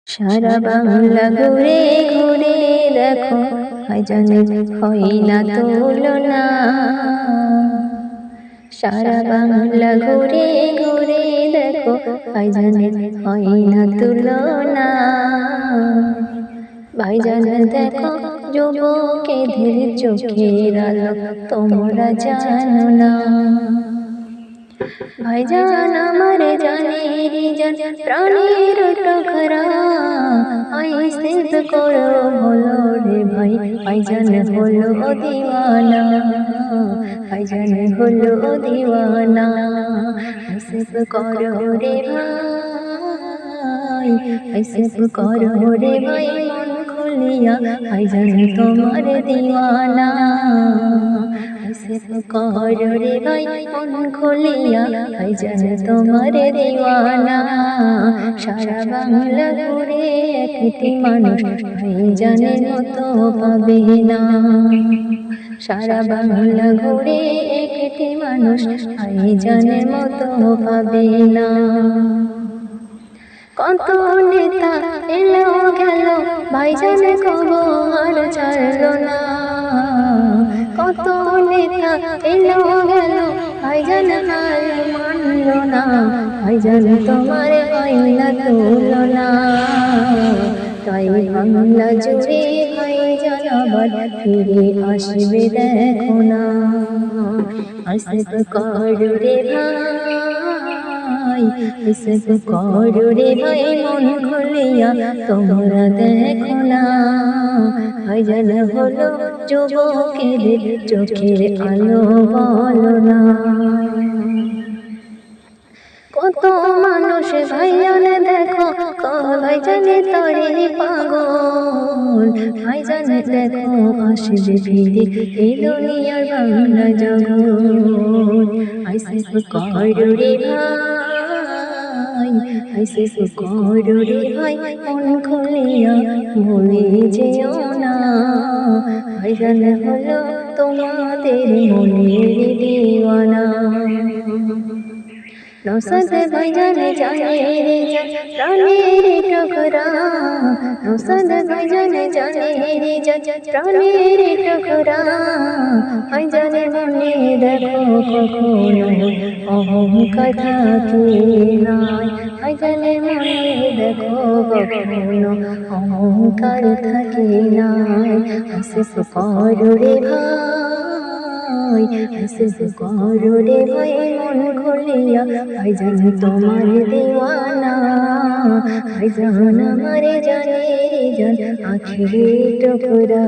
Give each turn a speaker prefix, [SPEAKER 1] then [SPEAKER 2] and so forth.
[SPEAKER 1] সারা বাংলা ঘুরে ঘুরে দেখো ভাইজানের হয় না তুলনা। সারা বাংলা ঘুরে ঘুরে দেখো ভাইজানের হয় না তুলনা। ভাইজান দেখো যুবকেদের চোখের আলো তোমরা জানো না। ভাইজান আমার জানের জান প্রাণের টুকরা, আইসিত করো বলো রে ভাই, ভাইজান হলো দিওয়ানা, ভাইজান হলো দিওয়ানা। আইসিত করো রে ভাই, আইসিত করো রে ভাই মন খুলিয়া, ভাইজান তোমার দিওয়ানা। আইসিত করো রে ভাই মন খুলিয়া, ভাইজান তোমার দিওয়ানা। সারা বাংলা ঘুরে একটি মানুষ ভাইজানের মতো পাবে না। সারা বাংলা ঘুরে একটি মানুষ ভাইজানের মতো পাবে না। কত নেতা এলো গেল ভাইজান কবো আর ছাড়লো না। কত নেতা এলো গেল ভাইজান আর মানলো না। ভাইজান তোমার হয় না তুলনা। তাই বাংলা জুড়ে ভাইজান আবার ফিরে আসবে দেখো না। আইসিত করো রে ভাই, আইসিত করো রে ভাই মন খুলিয়া, তোমরা দেখো না। ভাইজান হলো যুবকেদের চোখের আলো বলো না। কত মানুষ ভাইজান দেখো ভাইজানে তরে পাগল। ভাইজান দেখো আসবে ফিরে এই দুনিয়ার বাংলা জগৎ। আইসিত করো রে ভাই, আইসিত করো রে ভাই মন খুলিয়া, ভুলে যেও না। ভাইজান হলো তোমাদের মনের দিওয়ানা। নৌসাদ ভাইজান জানে রে জান প্রাণের টুকরা, নৌসাদ ভাইজান জানে রে জান প্রাণের টুকরা। ভাইজানের মনে দেখো কখনো অহংকার থাকে নাই, ভাইজানের মনে দেখো কখনো অহংকার থাকে নাই। আইসিত করো রে ভাই, আইসিত করো রে ভাই মন খুলিয়া, ভাইজান তোমার দিওয়ানা। ভাইজান আমার জানে রে জান আঁখের টুকরা।